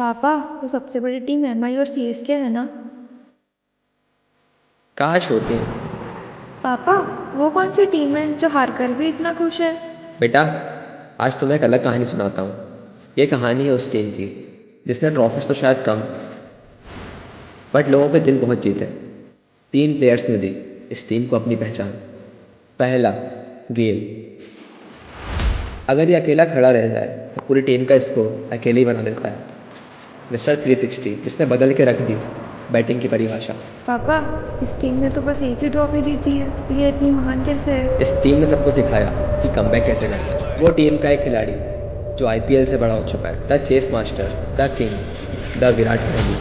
पापा, तो सबसे बड़ी टीम एमआई और सीएसके है ना। काश होती। पापा, वो कौन सी टीम है जो हार कर भी इतना खुश है। बेटा, आज तुम्हें एक अलग कहानी सुनाता हूँ। ये कहानी है उस टीम की जिसने ट्रॉफीज तो शायद कम, बट लोगों के दिल बहुत जीते। 3 प्लेयर्स ने दी इस टीम को अपनी पहचान। पहला, गेल। अगर ये अकेला खड़ा रह जाए तो पूरी टीम का स्कोर अकेले ही बना देता है। मिस्टर 360 जिसने बदल के रख दी बैटिंग की परिभाषा। पापा, इस टीम ने तो बस एक ही ट्रॉफी जीती है, तो ये इतनी महान कैसे है। इस टीम ने सबको सिखाया कि कमबैक कैसे करना है। वो टीम का एक खिलाड़ी जो आईपीएल से बड़ा हो चुका है, the chess master, the king, the Virat Kohli.